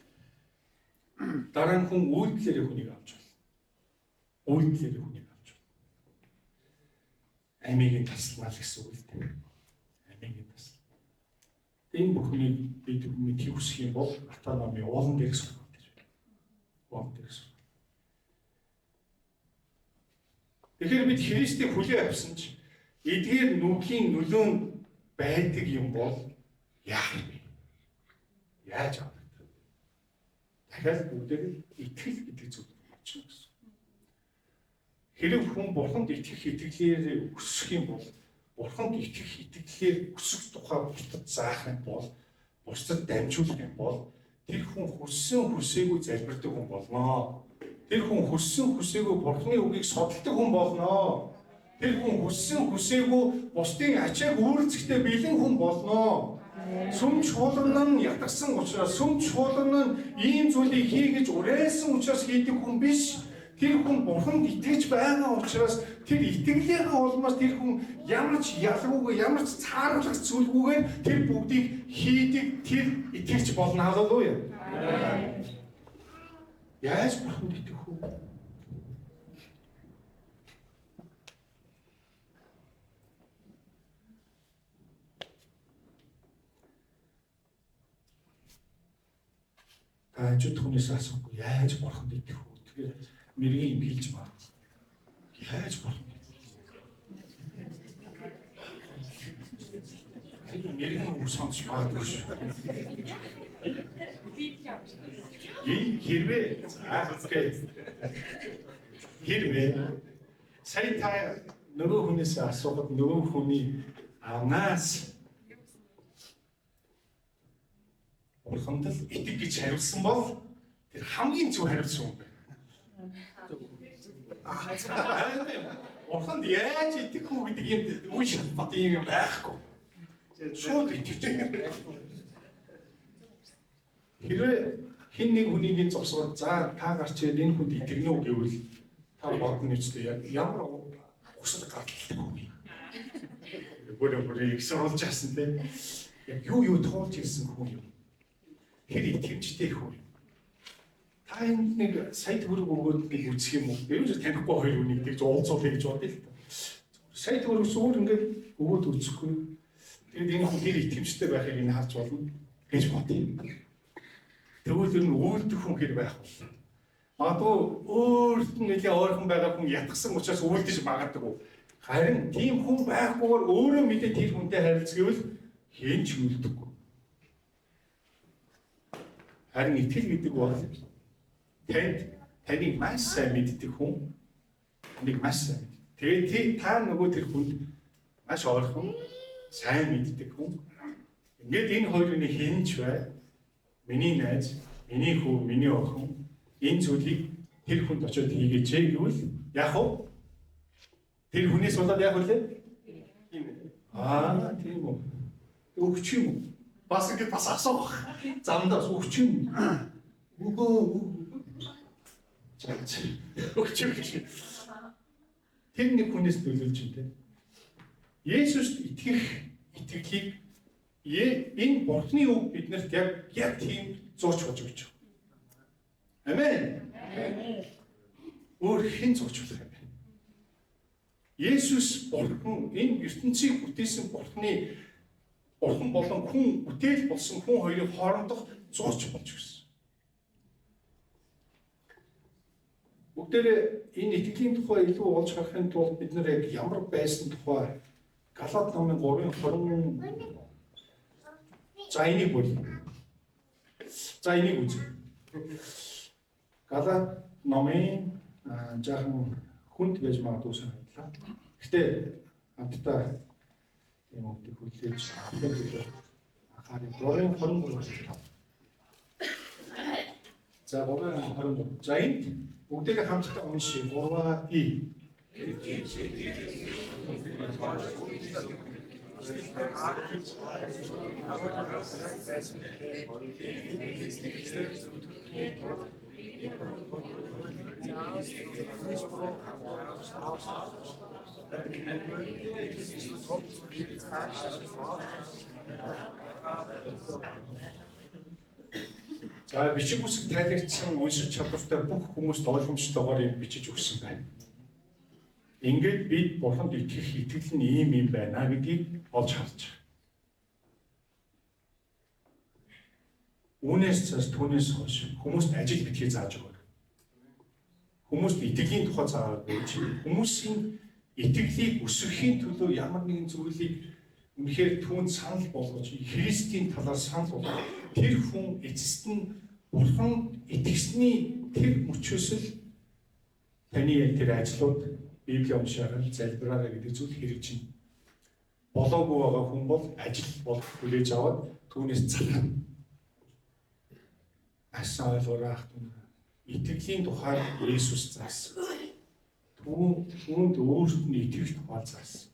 Дараа нь хүн үйлдэлээр хүнийг авч байна. Үйлдэлээр хүнийг авч байна. Амигийн таслал гэсэн үг л дээ. Амигийн таслал. Энэ бүхнийг бид мэдхийг хүсэх юм бол автономи уулан дээр сурах гэж байна. Уулан дээр сурах. Тэгэхээр бид Христийг хүлээн авсан ч эдгээр нүглийн нөлөөн байдаг юм бол яах вэ? Яаж авах вэ? Дахиад бүгдээр итгэл гэдэг зүйл очно гэсэн. Хэрэв хүн бурханд итгэх итгэлээр өсөх юм бол бурханд итгэх итгэлээр өсөх тухай бусдад заах юм бол бусдад дамжуулах юм бол тэр хүн хүссэн хүсээгүй залбирдаг хүн болно. Тэр хүн хүссэн хүсээгүй бурханы үгийг судалдаг хүн болно. Тэр хүн хүссэн хүсээгүй бусдын ачааг үүрцэхдээ бэлэн хүн болно. Сүм чуулган нь ятгсан учраас, сүм чуулган нь ийм зүйлийг хийгэж урайсан учраас хийдэг хүн биш. Тэр хүн бурханд итгэж байгаа учраас тэр итгэлийнхээ улмаас тэр хүн ямар ч ялгуугүй, ямар ч цааргалах зүйлгүйгээр тэр бүгдийг хийдэг тэр итгэж болно. Халелуя. Яаж бурханд итгэх вэ? Ажид хүнээс асуухгүй яаж бурханд итгэх вэ? Тэгэхээр мэргийн юм хэлж байна. Яаж бурханд итгэх вэ? Мэргийн үг сонсч магадгүй шүү. Хэрвээ хэрвээ сая та нөгөө хүнээс асуухад нөгөө хүний амнаас бурханд л итэг гэж хариулсан бол тэр хамгийн зөв хариулсан юм байна. Бурханд яаж итгэх үү гэдэг юм үе шалбат юм байхгүй. Шууд итгэдэг. Хэрвээ хин нэг хүнийг зогсоод за та гарч ирээд энэ хүнд итгэнэ үү гэвэл та бодно үстэй ямар усад гарлалтай хүн. Бүр их сурулж яасан те. Яг юу туулж ирсэн хүн юм. Тэр итгэмжтэй хүн. Та энэ нэг сая төгрөг өгөөд нэг үзэх юм уу? Ер нь танихгүй хоёр хүнийг тэгж уулзуулъя гэж бодъё л та. Сая төгрөг зүгээр ингээд өгөөд үзэхгүй. Тэгээд энэ хүн тэр итгэмжтэй байхыг энэ харж болно гэж бодъё. Тэгвэл ер нь үйлдэх хүн хэр байх вэ? Магадгүй өөрт нь нэлээд ойрхон байгаа хүн ятгсан учраас үйлдэж магадгүй. Харин тийм хүн байхгүйгээр өөрөө мэдээ тэр хүнтэй харилцгийвэл хэн ч үйлдэхгүй. Харин итгэл гэдэг бол таныг маш сайн мэддэг хүн, таныг маш сайн мэддэг. Тэгээд та нөгөө тэр хүнд маш ойрхон сайн мэддэг хүн. Ингээд энэ хоёрын хинч бай. Миний найз, миний хүү, миний охин энэ зүйлийг тэр хүнд очиод хийгээч гэвэл яах вэ? Тэр хүнээс болоод яах вэ? Тийм үү. Өгч юм уу? Бас ингэ бас асуух. Замдаа өгч юм. Үгүй. Өгч юм. Тэр нэг хүнээс төлөвлөж юм те. Есүст итгэх итгэлийг энэ бурхны үг биднэрт яг тийм зууч болж өгч байна. Амен. Өөр хэн зууч болох юм бэ? Есүс бурхан энэ ертөнцийг бүтээсэн бурхан болон хүн бүтээл болсон хүн хоёрын хоорондох зууч болж өгсөн. Бүгдээрээ энэ итгэлийн тухай илүү олж харахын тулд бид нэр яг ямар байсан тухай Галаат номын 3:20 за энийг бол. За энийг үз. Галаат номын жаахан хүнд байж магадгүй санагдлаа. Гэтэ хамтдаа юм уу хүлээж анхаарал 3:23. За 3:23. За энд бүгдээ хамтдаа уншия. 3-и. За бичиг үсэг тайлбарсан уншиж чадвартай бүх хүмүүст ойлгомжтойгоор юм бичиж өгсөн байна. Ингээд бид бурханд итгэх итгэл нь ийм юм байна гэдгийг олж харж байгаа. Үүнээс цааш түүнээс хойш хүмүүст ажил битгий зааж өгöd. Хүмүүст итгэлийн тухай зааж өгч хүмүүсийн итгэлийг өсгөхийн төлөө ямар нэгэн зүйлийг үнэхээр түүнд санал болгож Христийн талаар санал болгож тэр хүн эцэст нь бурхан итгэсний тэр мөчөөс л таны тэр ажлууд Библи уншаарай, залбираарай гэдэг зүйл хэрэгжинэ. Болоогүй байгаа хүн бол ажил бол хүлээж аваад түүнээс зална. Асан ойлгоорой ах дүү. Итгэлийн тухай Есүс заасан. Түүнд өөрт нь итгэх тухай заасан.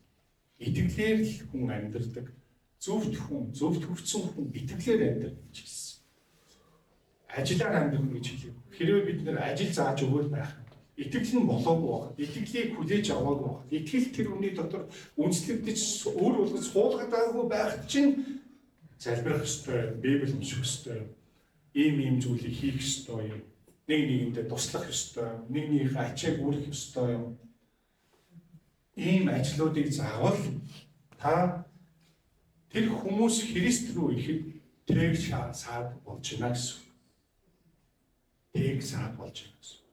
Итгэлээр л хүн амьдардаг. Зөвхт хүрсэн хүн итгэлээр амьдрах гэж хэлсэн. Ажиллаар амьдрах гэж хэлэв. Хэрвээ бид нэр ажил зааж өгөөл байх юм бол итгэл нь болоогүй байгаа. Итгэлийг хүлээж аваагүй байгаа. Итгэл тэр хүний дотор үнслэгдэж өөр болгож суулгаад байгаагүй байхад чинь залбирах ёстой, Библи унших ёстой. Ийм зүйлийг хийх ёстой юм. Нэг нэгэндээ туслах ёстой. Нэг нэгнийхээ ачааг үүрэх ёстой юм. Ийм ажлуудыг заавал та тэр хүмүүс Христ рүү ирэхэд тэг саад болж байна гэсэн. Тэг саад болж байна гэсэн.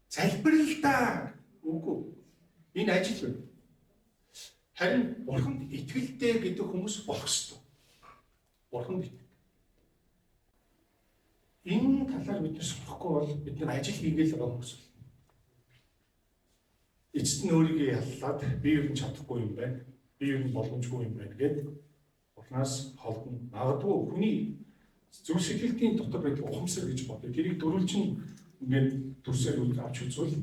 Залбирал та үгүй. Энэ ажил байна. Харин Бурханд итгэлтэй гэдэг хүмүүс болох ёстой. Бурханд итгэ. Энэ талаар бид сурахгүй бол бид нар ажил хийгээл байгаа хүмүүс. Эцэст нь өөрийгөө яллаад би юу ч чадахгүй юм байна. Би юу боломжгүй юм байна гэдэг Бурханаас холдно. Магадгүй хүний зөв сэтгэлийн дотор байдаг ухамсар гэж бодё. Тэрийг дөрвөлжин ингээд төрсөөр үл авч үзвэл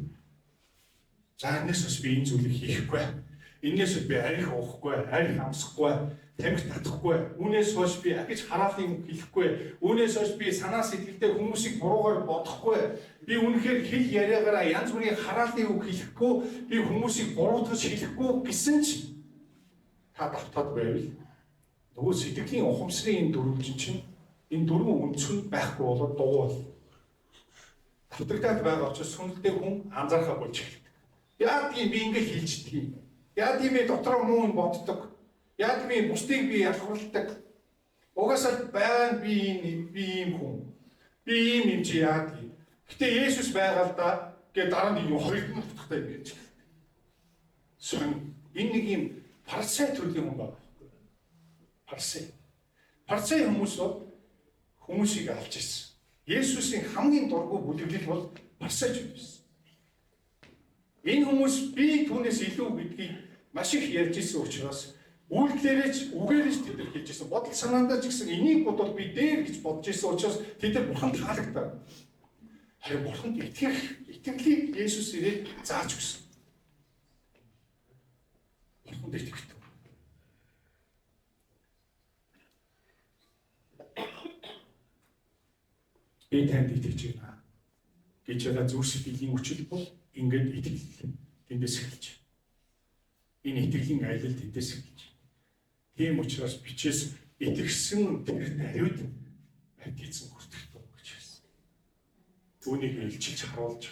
за энэс бас би энэ зүйлийг хийхгүй. Энэс би арих уухгүй, арих амсахгүй, тамхи татахгүй. Үүнээс хойш би ахиж хараалын хэлэхгүй. Үүнээс хойш би санаа сэтгэлдээ хүмүүсийг буруугаар бодохгүй. Би үнэхээр хэл яриагаараа янз бүрийн хараалын үг хэлэхгүй. Би хүмүүсийг буруутгаж хэлэхгүй гэсэн ч та давтаад байвал нөгөө сэтгэлийн ухамсарын энэ дөрвөлжин чинь энэ дөрвөн өнцгөн байхгүй болоод дугуул. Давтагдаад байгаа учраас сүнэлдээ хүн анзаархаа болж эхэлдэг. Яа тийм би ингэ хэлждэг. Яа тийм би дотроо муу юм боддог. Яа тийм би бусдыг би ялгарладаг. Угаасаа байна би ийм хүн. Би ийм юм чи яа тийм. Гэтэ Есүс байгаа л да гэдэг дараа нь юу хоёрд нь утгатай юм гэж. Энэ нэг юм парсай төрлийн хүн байна. Парсай хүмүүс бол хүмүүсийг алж ирсэн. Есүсийн хамгийн дургүй бүлэглэл бол парсайч байсан. Энэ хүмүүс би түүнээс илүү гэдгийг маш их ярьж ирсэн учраас үйлдэлээрч үгээрч тэд нар хэлж ирсэн. Бодол санаандаа ч гэсэн энийг бодвол би дээр гэж бодож ирсэн учраас тэд нар Бурханд таалагдав. Харин Бурханд итгэлийг Есүс ирээд зааж өгсөн. Бурханд итгэв. Би танд итгэж байна гэж байгаа зүрх сэтгэлийн хүчил бол ингээд итгэл тэндээс эхэлж. Энэ итгэлийн аялал тэндээс эхэлж. Тийм учраас бичээс итгэсэн тэр даруйд баптизм хүртэх тул гэж хэлсэн. Түүнийг илчилж харуулж.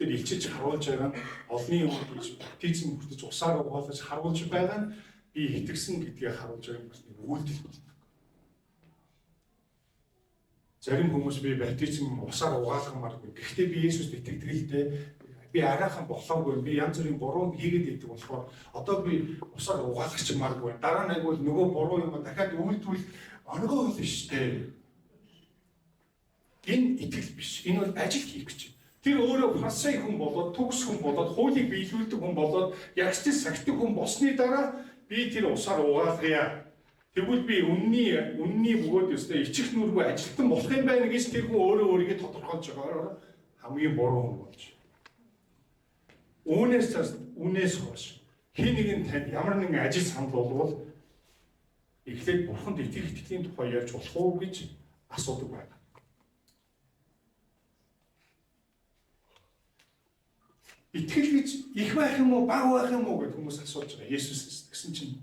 Тэр илчилж харуулж байгаа нь олонний өмнө гэж баптизм хүртэж усаар угаалж харуулж байгаа нь би итгэсэн гэдгийг харуулж байгаа юм үйлдэл болно. Зарим хүмүүс би баптизм усаар угаалгамааргүй. Гэхдээ би Есүст итгэдэг л дээ. Би арайхан болоогүй. Би янз бүрийн буруу хийгээд идэг болохоор одоо би усаар угаалгачмааргүй. Дараа нь агвал нөгөө буруу юм дахиад үйлдвэл онгоо болно шүү дээ. Энэ итгэл биш. Энэ бол ажил хийх гэж. Тэр өөрөө фарисей хүн болоод, төгс хүн болоод, хуулийг биелүүлдэг хүн болоод, ягчтай сахидаг хүн болсны дараа би тэр усаар угаалгая. Тэгвэл би үнний бөгөөд өстэй ичих нүргүй ажилтан болох юм байна гэж тэр хүн өөрөө өөрийгөө тодорхойлж байгаа хамгийн буруу хүн болж. Үүнээс хойш хэн нэгэн танд ямар нэгэн ажил санал болвол эхлээд Бурханд итгэлийн тухай ярьж болох уу гэж асуудаг байна. Итгэл гэж их байх юм уу, бага байх юм уу гэж хүмүүс асууж байгаа. Есүс гэсэн чинь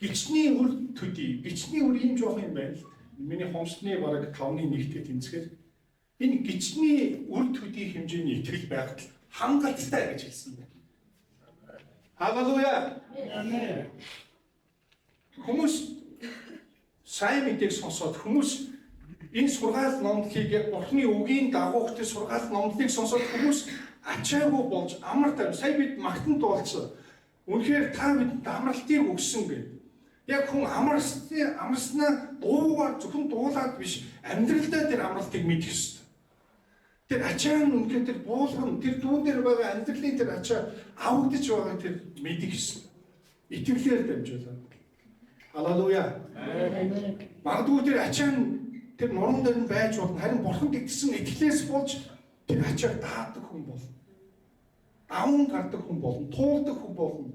гичний үр төдий, гичний үр ийм жоох юм байна л. Миний хомсны бараг 5.1-тэй тэнцэхээр энэ гичний үр төдий хэмжээний итгэл байхад хангалттай гэж хэлсэн байна. Халелуя. Амен. Хүмүүс сайн мэдээг сонсоод хүмүүс энэ сургаал номлолыг яг Бурхны үгийн дагуух сургаал номлолыг сонсоод хүмүүс ачаагүй болж амар тав. Сая бид магтанд дуулсан. Үнэхээр та бидэнд амралтыг өгсөн гэдэг. Яг хүн амарснаа дуугаар зөвхөн дуулаад биш амьдралдаа тэр амралтыг мэдэх ёстой. Тэр ачаа нь үнэхээр тэр буулган тэр дүүн дээр байгаа амьдралын тэр ачаа авагдаж байгаа тэр мэдих гэсэн. Итгэлээр дамжуулаад. Халелуя. Магадгүй тэр ачаа нь тэр нуруунд дээр нь байж болно. Харин бурханд итгэсэн итгэлээс болж тэр ачааг даадаг хүн болно. Аван гардаг хүн болно. Туулдаг хүн болно.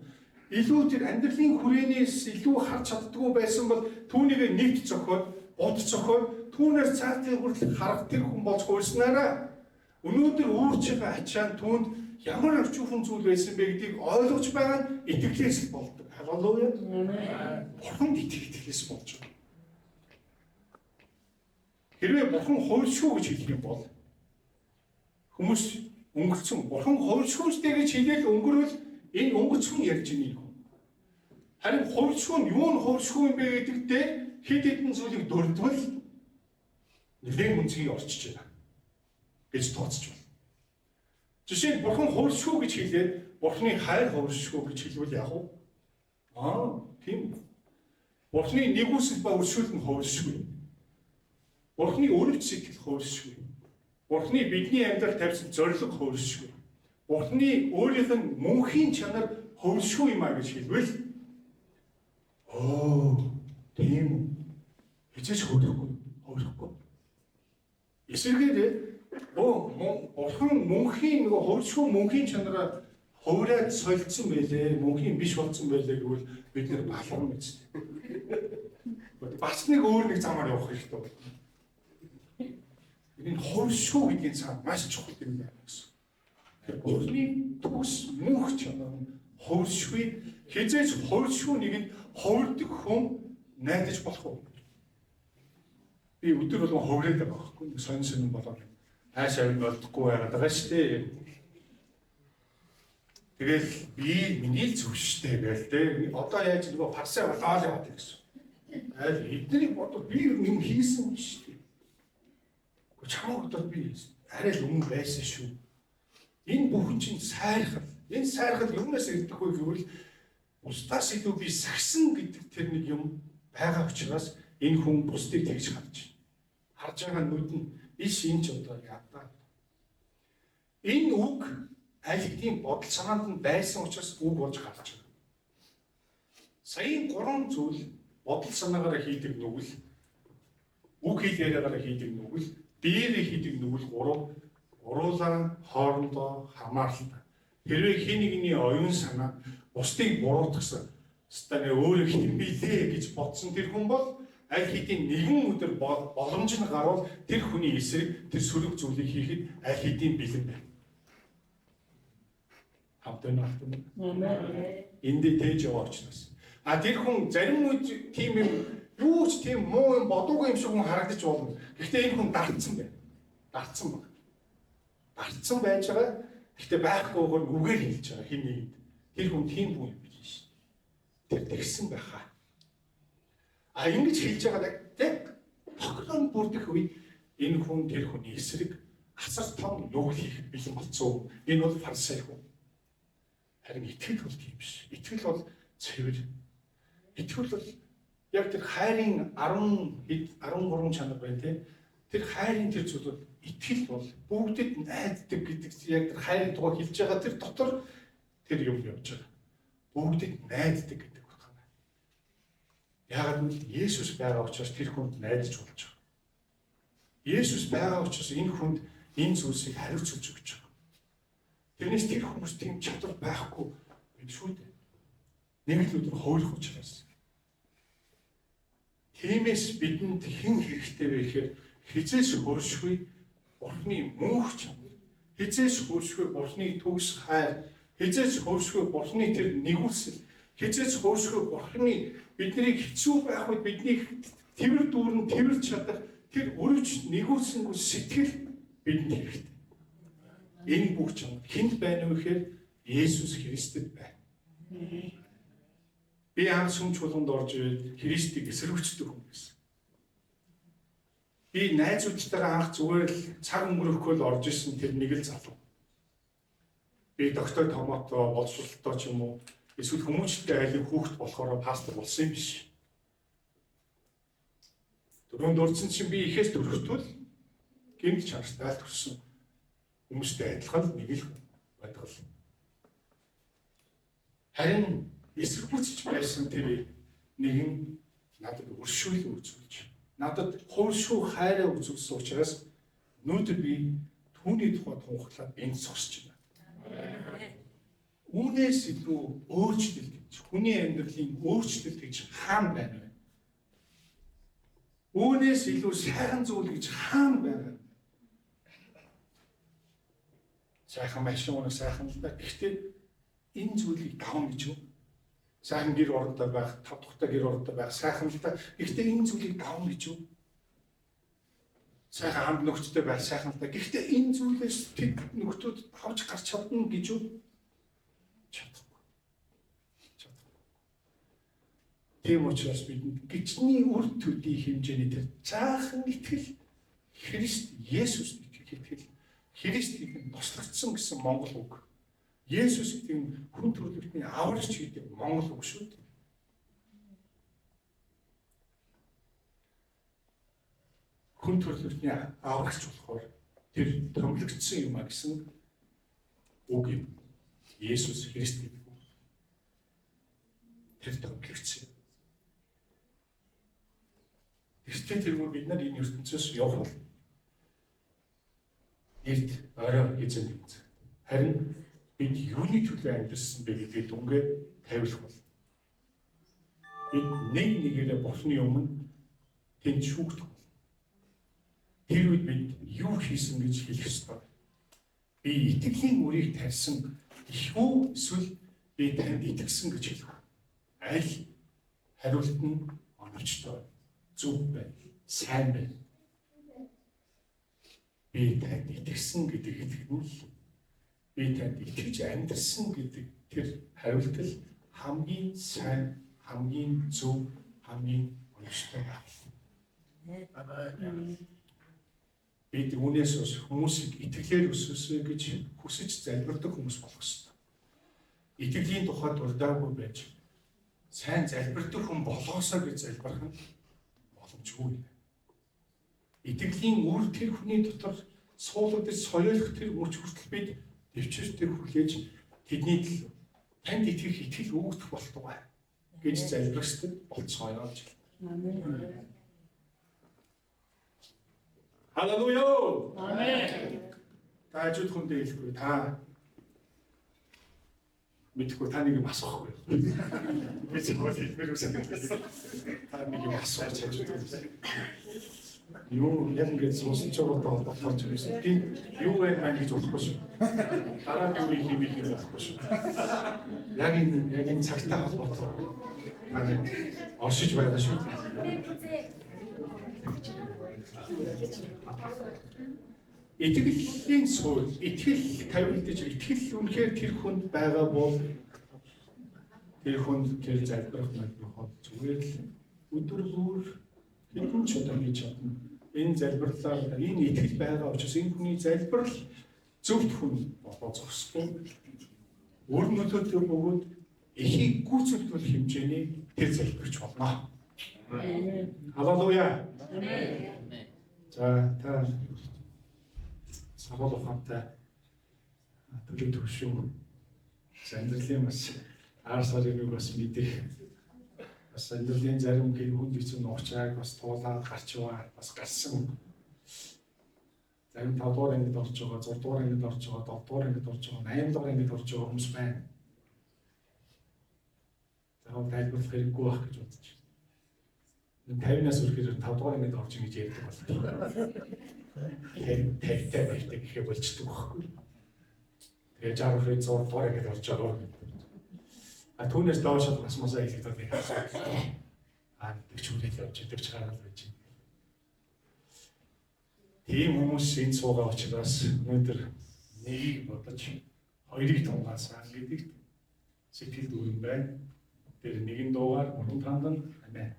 Илүү тэр амьдралын хүрээнээс илүү харж чаддгүй байсан бол түүнийг нэгт зохиод, бод зохиод, түүнээс цаатын хүртэл харах тэр хүн болж хуурснараа өнөөдөр үүрж байгаа ачаа нь түүнд ямар өчүүхэн зүйл байсан бэ гэдгийг ойлгож байгаа нь итгэлээс болдог. Халелуя. Бурханд итгэлээс болж байгаа. Хэрвээ бурхан хууршгүй гэж хэлэх юм бол хүмүүс өнгөрцөн бурхан хууршгүйтэй гэж хэлээл өнгөрвөл энэ өнгөрцөн ярьж байгаа юм. Харин хууршгүй нь юу нь хууршгүй юм бэ гэдэгтээ хэд хэдэн зүйлийг дурдвал нэлээд үнцгийг орчиж байна гэж тооцож байна. Жишээ нь бурхан хууршгүй гэж хэлээд бурханы хайр хууршгүй гэж хэлвэл яах вэ? Тийм. Бурханы нэгүсэл ба өршөөл нь хууршгүй. Бурханы өрөвч сэтгэл хууршгүй. Бурханы бидний амьдрал тавьсан зорилго хууршгүй. Бурханы өөрийнх нь мөнхийн чанар хууршгүй юм а гэж хэлвэл тийм үү. Хичээж хуурахгүй. Эсвэргээр бурхан мөнхийн нөгөө хууршгүй мөнхийн чанараа хуураад солилцсон байлээ, мөнхийн биш болсон байлээ гэвэл бид нэр баларна гэж. Бас нэг өөр нэг замаар явах хэрэгтэй байна. Энэ хууршгүй гэдгийн цаана маш чухал юм байна гэсэн. Тэр бурханы төгс мөнх чанар нь хууршгүй, хизээж хууршгүй нэгэнд хувирдаг хүн найдаж болох уу? Би өдөр болгон хувираад байгаа байхгүй. Сонин болоод хаашаа болдохгүй байгаа шүү дээ. Тэгэл би миний л зөв штэй гээл дээ. Одоо яаж нөгөө парсаа болоод яваад гэсэн. Айл эднийг бодоод би юм хийсэн юм шүү дээ. Гэхдээ чамд бодоод би арай л өмнө байсан шүү. Энэ бүхэн чинь сайрхал. Энэ сайрхал юмнаас ирдэхгүй гэвэл бусдаас илүү би сагсан гэдэг тэр нэг юм байгаа учраас энэ хүн бусдыг тэгж харж байна. Харж байгаа нүд нь иш энэ ч одоо ядаа. Энэ үг аль хэдийн бодол санаанд нь байсан учраас үг болж гарч байгаа. Саяын 3 зүйл бодол санаагаараа хийдэг нүгэл, үг хэл яриагаараа хийдэг нүгэл, биеэрээ хийдэг нүгэл 3 уруулаа хоорондоо хамаарлалтай. Хэрвээ хин нэгний оюун санаа бусдыг буруутгасан, станы өөрөө хэмбилээ гэж бодсон тэр хүн бол аль хэдийн нэгэн өдөр боломж нь гарвал тэр хүний эсрэг тэр сөрөг зүйлийг хийхэд аль хэдийн бэлэн байна. Хамтан ахтан. Эндээ тээж яваа учраас. Тэр хүн зарим үед тийм юм юу ч тийм муу юм бодоогүй юм шиг хүн харагдаж болно. Гэхдээ энэ хүн дартсан байна. Дартсан байна. Дартсан байж байгаа. Гэхдээ байхгүйгээр үгээр хэлж байгаа хин нэгэнд. Тэр хүн тийм хүн юм биш шүү. Тэр тэгсэн байхаа. Ингэж хэлж байгаа яг тогтмол бүрдэх үед энэ хүн тэр хүний эсрэг асар том нүгэл хийх бэлэн болцсон. Энэ бол фарисей хүн. Харин итгэл бол тийм биш. Итгэл бол цэвэр. Итгэл бол яг тэр хайрын 13 чанар байна те. Тэр хайрын тэр зүйл бол итгэл бол бүгдэд найддаг гэдэг яг тэр хайрын тухай хэлж байгаа тэр дотор тэр юм явж байгаа. Бүгдэд найддаг гэдэг утгатай. Яагаад гэвэл Есүс байгаа учраас тэр хүнд найдаж болж байгаа. Есүс байгаа учраас энэ хүнд энэ зүйлсийг хариуцуулж өгч байгаа. Тэрнээс тэр хүмүүс тийм чадвар байхгүй байх шүү дээ. Нэг л өдөр хуурах учраас. Тиймээс бидэнд хэн хэрэгтэй вэ гэхээр хизээс хөршгүй Бурхны мөнх чанар, хизээс хөршгүй Бурхны төгс хайр, хизээс хөршгүй Бурхны тэр нэгүсэл, хизээс хөршгүй Бурхны биднийг хэцүү байх үед биднийг тэрвэр дүүрэн тэрвэрч чадах тэр өрөвч нэгүсэнгүй сэтгэл бидэнд хэрэгтэй. Энэ бүх чанар хэнд байна вэ гэхээр Есүс Христэд байна. Би анх сүмч болгонд орж ирээд Христийг эсэргүүцдэг хүн байсан. Би найзуудтайгаа анх зүгээр л цаг өнгөрөхгүй л орж исэн тэр нэг л залуу. Би доктор томото боловсролтой ч юм уу эсвэл хүмүүжлтэй айлын хүүхэд болохоор пастор болсон юм биш. Дөрөнд урдсан чинь би ихээс төрөхдөл гэмт чанартай л төрсөн. Хүмүүстэй адилхан нэг л бодгол. Харин эсрэг бүцэж байсан тэр нэгэн надад өршөөл үзүүлж, надад хууршуу хайраа үзүүлсэн учраас өнөөдөр би түүний тухай тунхаглаад энд зогсож байна. Үүнээс илүү өөрчлөлт гэж, хүний амьдралын өөрчлөлт гэж хаана байна вэ? Үүнээс илүү сайхан зүйл гэж хаана байна? Сайхан машин унах сайхан л да. Гэхдээ энэ зүйлийг давна гэж юу? Сайхан гэр орондоо байх, тав дахьтай гэр орондоо байх сайхан л да. Гэхдээ энэ зүйлийг давна гэж юу? Сайхан хамт нөхцөлтэй байх сайхан л да. Гэхдээ энэ зүйлээс тэд нөхдүүд авч гарч чадна гэж юу? Чадахгүй. Тийм учраас бидэнд гिचний үр төдий хэмжээний тэр цаахан итгэл Христ Есүс итгэл Христийг туслагдсан гэсэн монгол үг. Есүс гэдэг нь хүн төрлөختний аврагч гэдэг монгол үг шүү дээ. Хүн төрлөختний аврагч болохоор тэр томилогдсон юм а гэсэн үг юм. Есүс Христ гэдэг үг. Тэр томилогдсон. Гэхдээ тэргүй бид нар энэ ертөнцөөс явах бол эрт орой эзэн юм. Харин бид юуны төлөө амьдсан бэ гэдгийг дүнгээ тавилах бол. Бид нэг нэгээрээ Бурхны өмнө тэнд шүүгдэх бол. Тэр үед бид юу хийсэн гэж хэлэх ёстой. Би итгэлийн үрийг тарьсан шүү эсвэл би танд итгэсэн гэж хэлэх. Аль хариулт нь оновчтой, зөв байна, сайн байна. Би танд итгэсэн гэдэг итгэл, би танд итгэж амьдрсан гэдэг тэр хариултал хамгийн сайн, хамгийн зөв, хамгийн оновчтой байна. Бид үүнээс хүмүүсийг итгэлээр өсгөсэй гэж хүсэж залбирдаг хүмүүс болох ёстой. Итгэлийн тухай дурдаагүй байж сайн залбирдаг хүн болохоосоо гэж залбирх нь боломжгүй. Итгэлийн үр тэр хүний дотор суулгаж соёолох тэр мөч хүртэл бид дэвчээртэй хүлээж тэдний танд итгэх итгэл өгөх болтугай гэж залбирхдаг болцгоё. Халелуя! Амен. Та ажид хүндээ хэлэхгүй та мэдхгүй та нэг юм асуухгүй. Би зөвхөн хэлмээр үсэн. Та нэг юм асууж ажид хүндээ. Юу яг ингэж суусан ч байгаа болохоор ч байсан. Би юу байна гэж бодохгүй шүү. Дараа нь юу хийх гэж бодохгүй шүү. Яг энэ цагтаа холбоотой. Оршиж байгаа шүү. Итгэлийн суурь, итгэл тавигдаж, итгэл үнэхээр тэр хүнд байгаа бол тэр хүнд тэр залбирах мэдрэх зүгээр л өдөр бүр хэдэн ч удаа хийж чадна. Энэ залбирлаар энэ итгэл байгаа учраас энэ хүний залбирал зөвхт хүн болоо зогсохгүй. Өөр нөлөөтэй бөгөөд эхийг гүйцэтгэх хэмжээний тэр залбирч болно. Халелуя. За та савол ухаантай төлөв төвшин амьдралын бас ар сарын үг бас мэдээ. Бас амьдралын зарим гэр бүл бичсэн нуучааг бас туулаад гарч яваа бас гарсан. Зарим 5 дугаар ангид орж байгаа, 6 дугаар ангид орж байгаа, 7 дугаар ангид орж байгаа, 8 дугаар ангид орж байгаа хүмүүс байна. Заавал тайлбарлах хэрэггүй байх гэж бодож байна. 50-аас үргэлж 5 дугаар ангид орж ийн гэж ярьдаг боллоо. 50-тай байртай гэхээ болчдөг байхгүй. Тэгээ 60-аас 100 дугаар ангид орж байгаа. Түүнээс доошоо бас мосоо хэлээд байна. Тэгч хүлээж явж идэг ч гараад байж байна. Тийм хүмүүс энд суугаа учраас өнөөдөр нэгийг бодож хоёрыг тунгаасаа гэдэгт сэтгэл дүүрэн байна. Тэр нэгэн дуугаар мөн тандан амин.